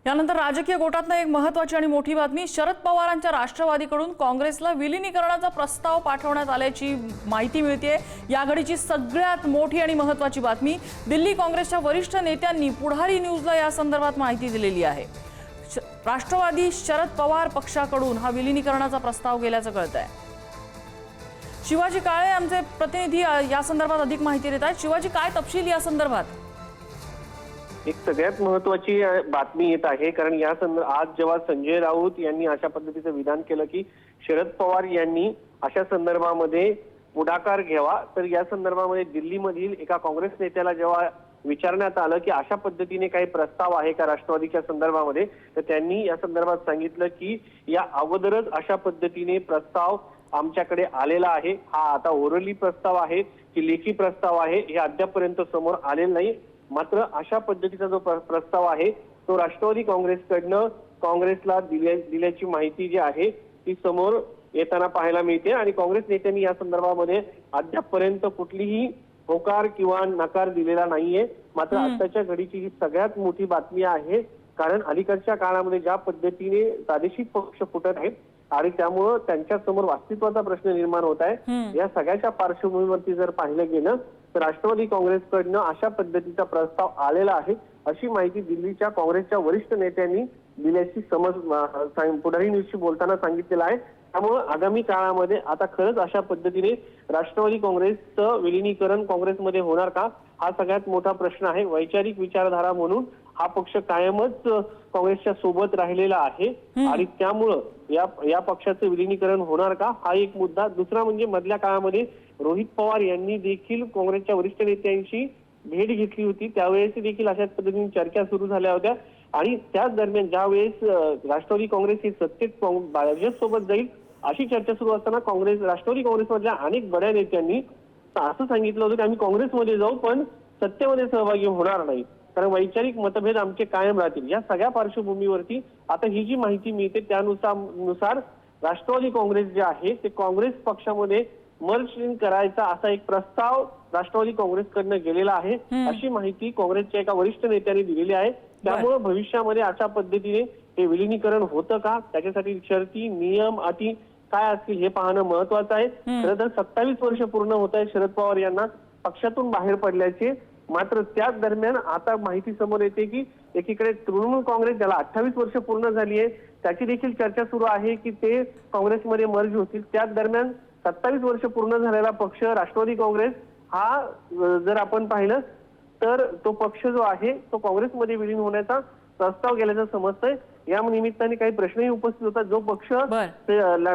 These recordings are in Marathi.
यानंतर राजकीय गोटातनं एक महत्त्वाची आणि मोठी बातमी। शरद पवारांच्या राष्ट्रवादीकडून काँग्रेसला विलीनीकरणाचा प्रस्ताव पाठवण्यात आल्याची माहिती मिळते। या घडीची सगळ्यात मोठी आणि महत्त्वाची बातमी, दिल्ली काँग्रेसच्या वरिष्ठ नेत्यांनी पुढारी न्यूजला या संदर्भात माहिती दिलेली आहे। राष्ट्रवादी शरद पवार पक्षाकडून हा विलीनीकरणाचा प्रस्ताव गेल्याचं कळतंय। शिवाजी काळे आमचे प्रतिनिधी या संदर्भात अधिक माहिती देत आहेत। शिवाजी, काय तपशील या संदर्भात? एक सगळ्यात महत्त्वाची बातमी येत आहे, कारण आज जेव्हा संजय राऊत यांनी अशा पद्धतीचं विधान केलं की शरद पवार यांनी अशा संदर्भामध्ये पुढाकार घ्यावा, तर या संदर्भामध्ये दिल्लीमधील एका काँग्रेस नेत्याला जेव्हा विचारण्यात आलं की अशा पद्धतीने काही प्रस्ताव आहे का राष्ट्रवादीच्या संदर्भामध्ये, तर त्यांनी या संदर्भात सांगितलं की या अगोदरच अशा पद्धतीने प्रस्ताव आमच्याकडे आलेला आहे। हा आता ओरली प्रस्ताव आहे की लेखी प्रस्ताव आहे हे अद्यापपर्यंत समोर आलेलं नाही। मात्र अशा पद्धतीचा जो प्रस्ताव आहे तो राष्ट्रवादी काँग्रेसकडनं काँग्रेसला दिल्याची माहिती जी आहे ती समोर येताना पाहायला मिळते आणि काँग्रेस नेत्यांनी या संदर्भामध्ये अद्यापपर्यंत कुठलीही होकार किंवा नकार दिलेला नाहीये। मात्र आताच्या घडीची ही सगळ्यात मोठी बातमी आहे, कारण अलीकडच्या काळामध्ये ज्या पद्धतीने प्रादेशिक पक्ष फुटत आहेत आणि त्यामुळे त्यांच्या समोर अस्तित्वाचा प्रश्न निर्माण होत आहे। या सगळ्याच्या पार्श्वभूमीवरती जर पाहिलं गेलं तर राष्ट्रवादी काँग्रेसकडनं अशा पद्धतीचा प्रस्ताव आलेला आहे अशी माहिती दिल्लीच्या काँग्रेसच्या वरिष्ठ नेत्यांनी दिल्याची पुढारी न्यूजशी बोलताना सांगितलेलं आहे। त्यामुळे आगामी काळामध्ये आता खरंच अशा पद्धतीने राष्ट्रवादी काँग्रेसचं विलीनीकरण काँग्रेसमध्ये होणार का, हा सगळ्यात मोठा प्रश्न आहे। वैचारिक विचारधारा म्हणून हा पक्ष कायमच काँग्रेसच्या सोबत राहिलेला आहे आणि त्यामुळं या पक्षाचं विलीनीकरण होणार का, हा एक मुद्दा। दुसरा म्हणजे मधल्या काळामध्ये रोहित पवार यांनी देखील काँग्रेसच्या वरिष्ठ नेत्यांशी भेट घेतली होती, त्यावेळेस देखील अशाच पद्धतीने चर्चा सुरू झाल्या होत्या आणि त्याच दरम्यान ज्यावेळेस राष्ट्रवादी काँग्रेस ही सत्तेत भाजपसोबत जाईल अशी चर्चा सुरू असताना राष्ट्रवादी काँग्रेसमधल्या अनेक बड्या नेत्यांनी असं सांगितलं होतं की आम्ही काँग्रेसमध्ये जाऊ पण सत्तेमध्ये सहभागी होणार नाही, कारण वैचारिक मतभेद आमचे कायम राहतील। या सगळ्या पार्श्वभूमीवरती आता ही जी माहिती मिळते त्यानुसार राष्ट्रवादी काँग्रेस जे आहे ते काँग्रेस पक्षामध्ये मर्ज करायचा असा एक प्रस्ताव राष्ट्रवादी काँग्रेसकडनं गेलेला आहे अशी माहिती काँग्रेसच्या एका वरिष्ठ नेत्यांनी दिलेली आहे। त्यामुळे भविष्यामध्ये अशा पद्धतीने हे विलीनीकरण होतं का, त्याच्यासाठी शर्ती नियम अटी काय असतील हे पाहणं महत्वाचं आहे। खरं तर 27 वर्ष पूर्ण होत आहे शरद पवार यांना पक्षातून बाहेर पडल्याचे। मात्र त्याच दरम्यान आता माहिती समोर येते की एकीकडे तृणमूल काँग्रेस ज्याला 28 वर्ष पूर्ण झाली आहे त्याची देखील चर्चा सुरू आहे की ते काँग्रेसमध्ये मर्ज होतील। त्याच दरम्यान 27 वर्ष पूर्ण झालेला पक्ष राष्ट्रवादी काँग्रेस हा जर आपण पाहिलं तर तो पक्ष जो आहे तो काँग्रेसमध्ये विलीन होण्याचा प्रस्ताव गेल्याचं समजतंय। या निमित्ताने काही प्रश्नही उपस्थित होतात। जो पक्ष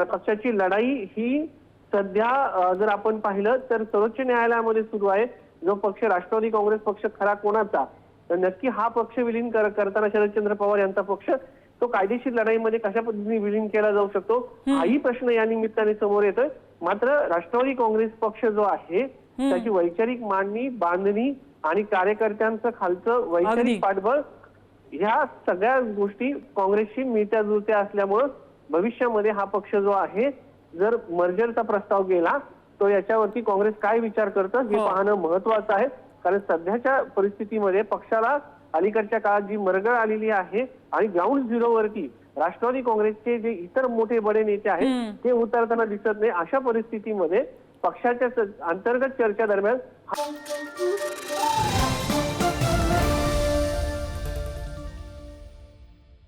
पक्षाची लढाई ही सध्या जर आपण पाहिलं तर सर्वोच्च न्यायालयामध्ये सुरू आहे। जो पक्ष राष्ट्रवादी काँग्रेस पक्ष खरा कोणाचा, तर नक्की हा पक्ष विलीन करताना शरदचंद्र पवार यांचा पक्ष तो कायदेशीर लढाईमध्ये कशा पद्धतीने विलीन केला जाऊ शकतो हाही प्रश्न या निमित्ताने समोर येतोय। मात्र राष्ट्रवादी काँग्रेस पक्ष जो आहे त्याची वैचारिक मांडणी बांधणी आणि कार्यकर्त्यांचं खालचं वैचारिक पाठबळ ह्या सगळ्या गोष्टी काँग्रेसशी मिळत्या जुळत्या असल्यामुळं भविष्यामध्ये हा पक्ष जो आहे जर मर्जरचा प्रस्ताव गेला तो याच्यावरती काँग्रेस काय विचार करतं हे पाहणं महत्वाचं आहे। कारण सध्याच्या परिस्थितीमध्ये पक्षाला अलीकडच्या काळात जी मरगळ आलेली आहे आणि ग्राउंड झिरोवरती राष्ट्रवादी काँग्रेसचे जे इतर मोठे बडे नेते आहेत ते उतरताना दिसत नाही। अशा परिस्थितीमध्ये पक्षाच्या अंतर्गत चर्चा दरम्यान